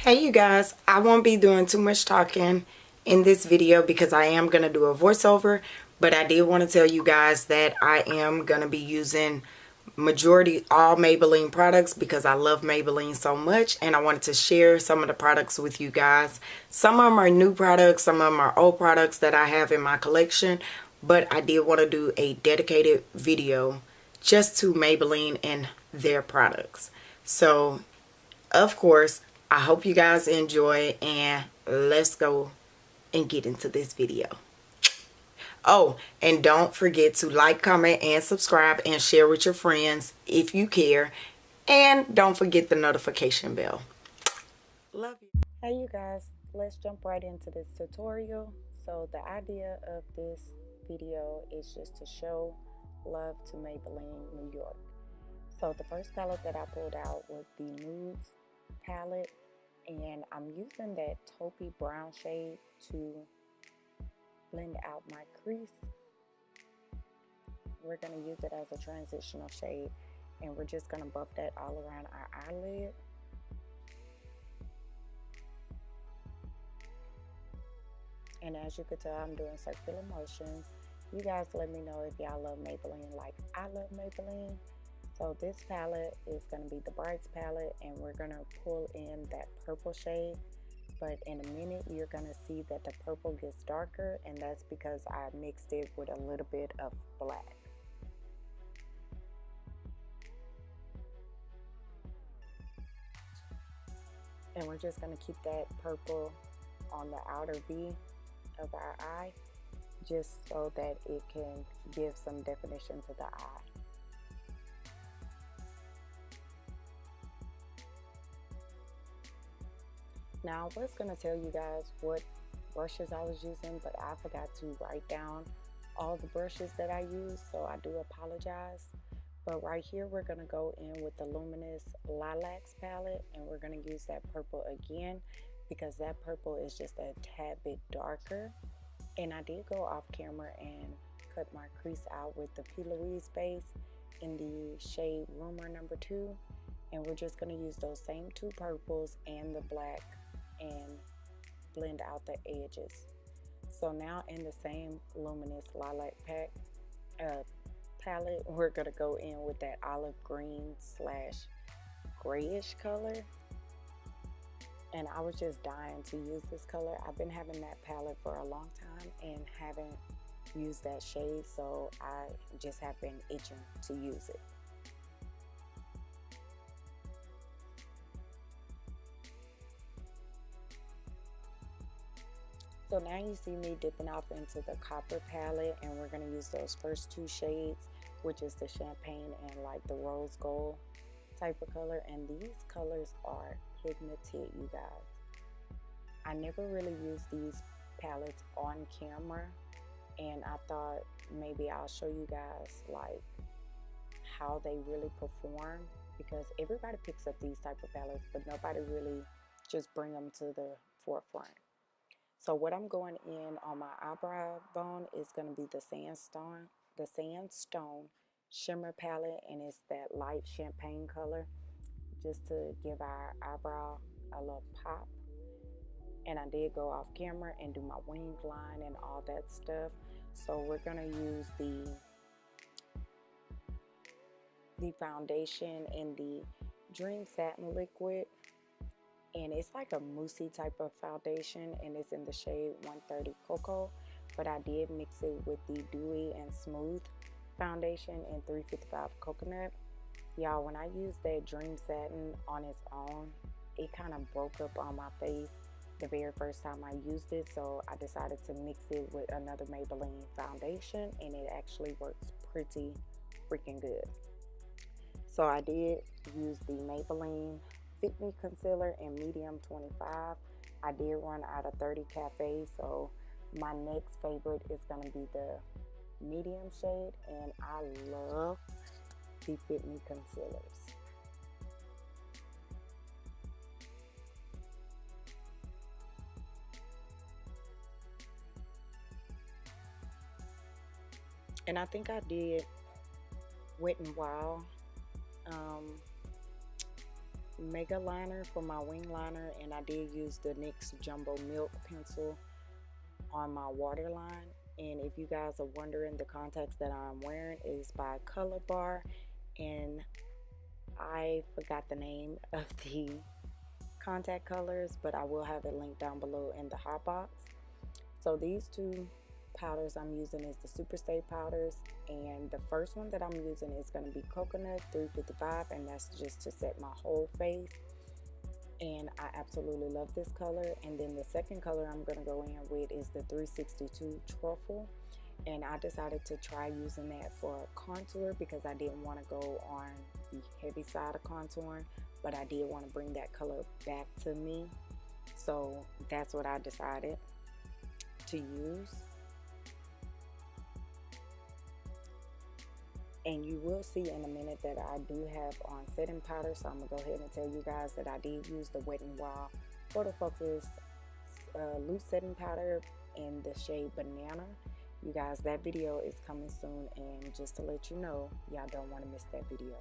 Hey you guys, I won't be doing too much talking in this video because I am going to do a voiceover, but I did want to tell you guys that I am going to be using majority all Maybelline products because I love Maybelline so much, and I wanted to share some of the products with you guys. Some of them are new products, some of them are old products that I have in my collection, but I did want to do a dedicated video just to Maybelline and their products. So of course, I hope you guys enjoy, and let's go and get into this video. Oh, and don't forget to like, comment, and subscribe, and share with your friends if you care. And don't forget the notification bell. Love you. Hey you guys, let's jump right into this tutorial. So the idea of this video is just to show love to Maybelline New York. So the first palette that I pulled out was the Nudes palette, and I'm using that taupey brown shade to blend out my crease. We're going to use it as a transitional shade, and we're just going to buff that all around our eyelid. And as you can tell, I'm doing circular motions. You guys let me know if y'all love Maybelline like I love Maybelline. So this palette is going to be the Brights palette, and we're going to pull in that purple shade. But in a minute, you're going to see that the purple gets darker, and that's because I mixed it with a little bit of black. And we're just going to keep that purple on the outer V of our eye, just so that it can give some definition to the eye. Now I was going to tell you guys what brushes I was using, but I forgot to write down all the brushes that I use, so I do apologize. But right here we're going to go in with the Luminous Lilacs palette, and we're going to use that purple again because that purple is just a tad bit darker. And I did go off camera and cut my crease out with the P. Louise base in the shade Rumor number 2, and we're just going to use those same two purples and the black and blend out the edges. So now in the same Luminous Lilac palette, we're going to go in with that olive green / grayish color. And I was just dying to use this color. I've been having that palette for a long time and haven't used that shade, so I just have been itching to use it. So now you see me dipping off into the Copper palette, and we're going to use those first two shades, which is the champagne and like the rose gold type of color. And these colors are pigmented, you guys. I never really used these palettes on camera, and I thought maybe I'll show you guys like how they really perform, because everybody picks up these type of palettes, but nobody really just bring them to the forefront. So what I'm going in on my eyebrow bone is going to be the Sandstone Shimmer palette, and it's that light champagne color, just to give our eyebrow a little pop. And I did go off camera and do my wing line and all that stuff. So we're going to use the foundation in the Dream Satin liquid. And it's like a moussey type of foundation, and it's in the shade 130 Cocoa. But I did mix it with the Dewy and Smooth foundation in 355 Coconut. Y'all, when I used that Dream Satin on its own, it kind of broke up on my face the very first time I used it. So I decided to mix it with another Maybelline foundation, and it actually works pretty freaking good. So I did use the Maybelline Fit Me Concealer in medium 25. I did run out of 30 Cafe, so my next favorite is going to be the medium shade, and I love the Fit Me concealers. And I think I did Wet n Wild mega liner for my wing liner, and I did use the NYX Jumbo Milk pencil on my waterline. And if you guys are wondering, the contacts that I'm wearing is by Color Bar, and I forgot the name of the contact colors, but I will have it linked down below in the hot box. So these two powders I'm using is the Super Stay powders, and the first one that I'm using is going to be Coconut 355, and that's just to set my whole face, and I absolutely love this color. And then the second color I'm going to go in with is the 362 Truffle, and I decided to try using that for contour because I didn't want to go on the heavy side of contouring, but I did want to bring that color back to me, so that's what I decided to use. And you will see in a minute that I do have on setting powder, so I'm gonna go ahead and tell you guys that I did use the Wet n Wild Photo Focus loose setting powder in the shade Banana. You guys, that video is coming soon, and just to let you know, y'all don't want to miss that video.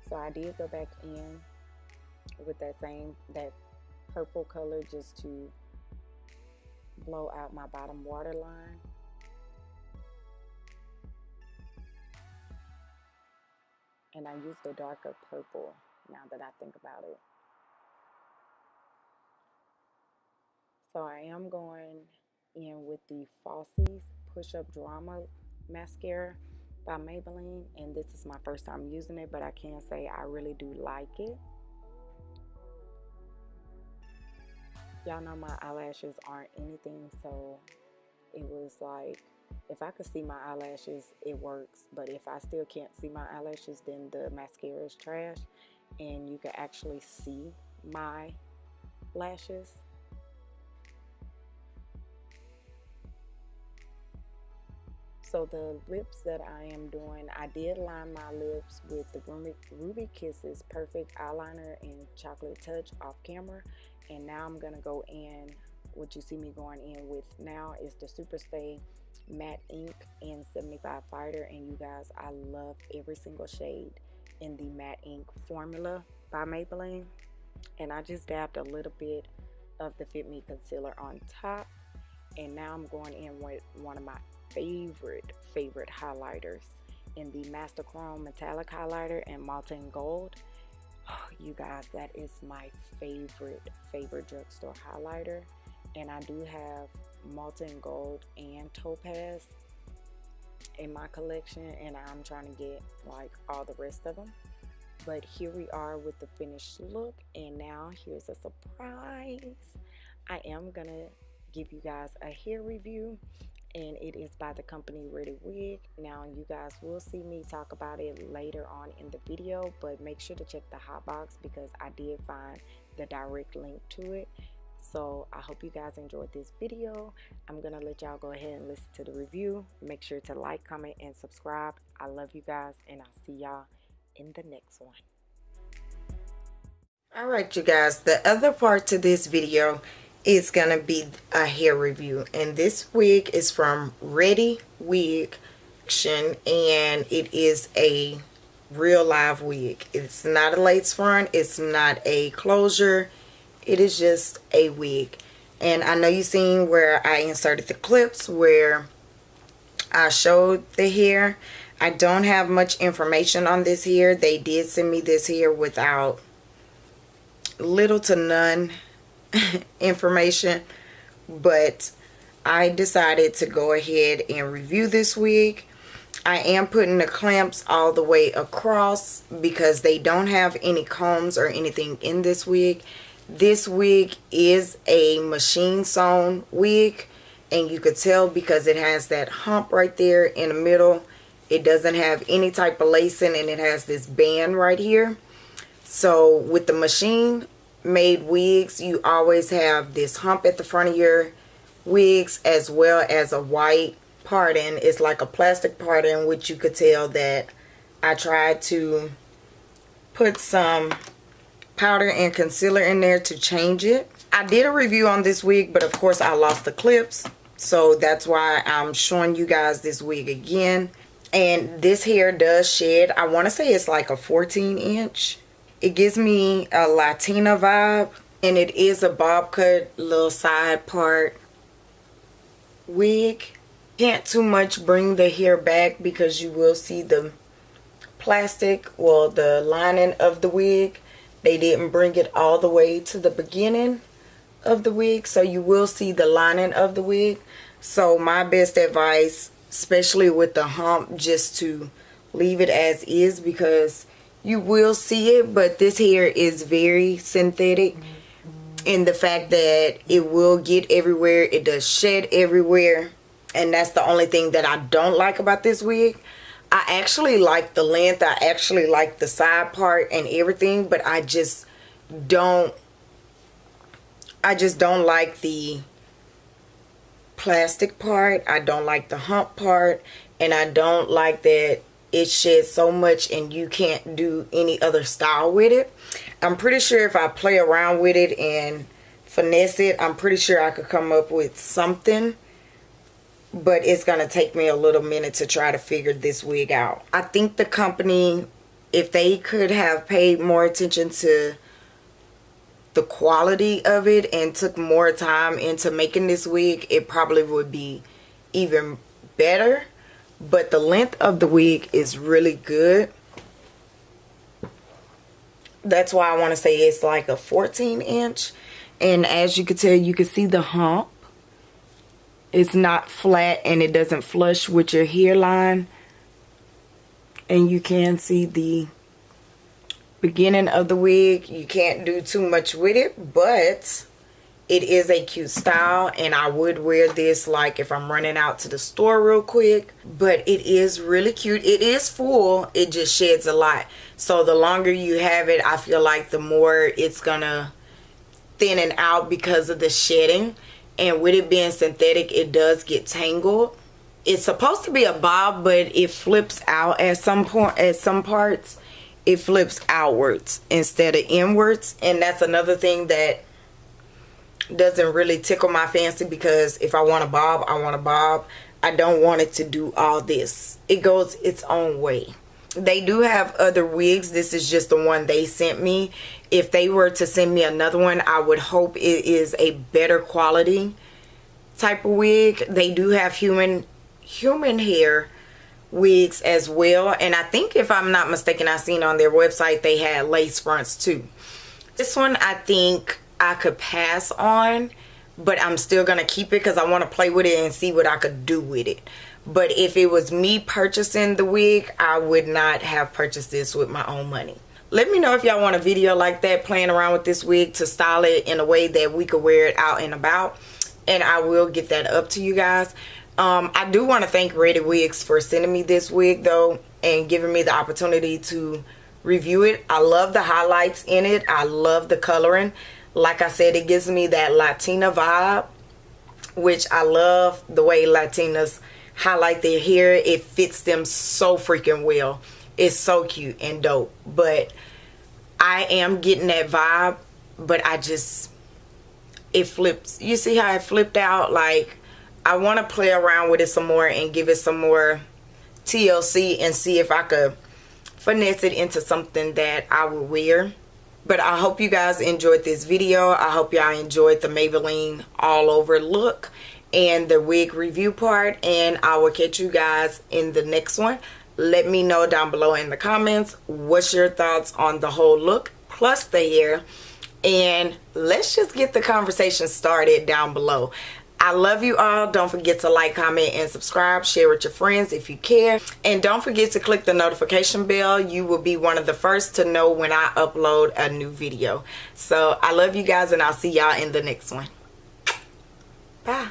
So I did go back in with that purple color just to blow out my bottom waterline. And I used a darker purple now that I think about it. So I am going in with the Falsies Push Up Drama mascara by Maybelline, and this is my first time using it, but I can say I really do like it. Y'all know my eyelashes aren't anything, so it was like, if I could see my eyelashes, it works, but if I still can't see my eyelashes, then the mascara is trash. And you can actually see my lashes. So the lips that I am doing, I did line my lips with the Ruby Kisses Perfect Eyeliner in Chocolate Touch off camera, and now I'm gonna go in. What you see me going in with now is the Super Stay Matte Ink in 75 Fighter, and you guys, I love every single shade in the Matte Ink formula by Maybelline. And I just dabbed a little bit of the Fit Me concealer on top, and now I'm going in with one of my favorite highlighters in the Master Chrome Metallic Highlighter in Molten Gold. Oh, you guys, that is my favorite drugstore highlighter. And I do have Molten Gold and Topaz in my collection, and I'm trying to get like all the rest of them. But here we are with the finished look, and now here's a surprise. I am gonna give you guys a hair review, and it is by the company Ready Wig. Now you guys will see me talk about it later on in the video, but make sure to check the hot box because I did find the direct link to it. So I hope you guys enjoyed this video. I'm gonna let y'all go ahead and listen to the review. Make sure to like, comment, and subscribe. I love you guys, and I'll see y'all in the next one. Alright, you guys, the other part to this video is gonna be a hair review, and this wig is from Ready Wig, and it is a real live wig. It's not a lace front, it's not a closure, it is just a wig. And I know you've seen where I inserted the clips where I showed the hair. I don't have much information on this hair. They did send me this hair without little to none information, but I decided to go ahead and review this wig. I am putting the clamps all the way across because they don't have any combs or anything in this wig. This wig is a machine sewn wig, and you could tell because it has that hump right there in the middle. It doesn't have any type of lacing, and it has this band right here. So with the machine made wigs, you always have this hump at the front of your wigs, as well as a white parting. It's like a plastic parting, which you could tell that I tried to put some powder and concealer in there to change it. I did a review on this wig, but of course I lost the clips, so that's why I'm showing you guys this wig again. And this hair does shed. I want to say it's like a 14 inch It gives me a Latina vibe, and it is a bob cut little side part wig. Can't too much bring the hair back because you will see the plastic, well, the lining of the wig. They didn't bring it all the way to the beginning of the wig, so you will see the lining of the wig. So my best advice, especially with the hump, just to leave it as is, because you will see it, but this hair is very synthetic in the fact that it will get everywhere. It does shed everywhere, and that's the only thing that I don't like about this wig. I actually like the length, I actually like the side part and everything, but I just don't like the plastic part. I don't like the hump part, and I don't like that it sheds so much and you can't do any other style with it. I'm pretty sure if I play around with it and finesse it, I'm pretty sure I could come up with something, but it's gonna take me a little minute to try to figure this wig out. I think the company, if they could have paid more attention to the quality of it and took more time into making this wig, it probably would be even better. But the length of the wig is really good. That's why I want to say it's like a 14-inch. And as you can tell, you can see the hump. It's not flat and it doesn't flush with your hairline. And you can see the beginning of the wig. You can't do too much with it, but it is a cute style, and I would wear this like if I'm running out to the store real quick. But it is really cute. It is full, it just sheds a lot. So the longer you have it, I feel like the more it's gonna thinning out because of the shedding. And with it being synthetic, it does get tangled. It's supposed to be a bob, but it flips out at some point. At some parts it flips outwards instead of inwards, and that's another thing that doesn't really tickle my fancy, because if I want a bob, I want a bob. I don't want it to do all this. It goes its own way. They do have other wigs. This is just the one they sent me. If they were to send me another one, I would hope it is a better quality type of wig. They do have human hair wigs as well, and I think, if I'm not mistaken, I seen on their website they had lace fronts too. This one I think I could pass on, but I'm still gonna keep it because I want to play with it and see what I could do with it. But if it was me purchasing the wig, I would not have purchased this with my own money. Let me know if y'all want a video like that, playing around with this wig to style it in a way that we could wear it out and about, and I will get that up to you guys. I do want to thank Ready Wigs for sending me this wig though, and giving me the opportunity to review it. I love the highlights in it. I love the coloring. Like I said, it gives me that Latina vibe, which I love the way Latinas highlight their hair. It fits them so freaking well. It's so cute and dope. But I am getting that vibe, but it flips. You see how it flipped out? Like, I want to play around with it some more and give it some more TLC and see if I could finesse it into something that I would wear. But I hope you guys enjoyed this video. I hope y'all enjoyed the Maybelline all over look and the wig review part, and I will catch you guys in the next one. Let me know down below in the comments what's your thoughts on the whole look plus the hair, and let's just get the conversation started down below. I love you all. Don't forget to like, comment, and subscribe. Share with your friends if you care. And don't forget to click the notification bell. You will be one of the first to know when I upload a new video. So I love you guys, and I'll see y'all in the next one. Bye.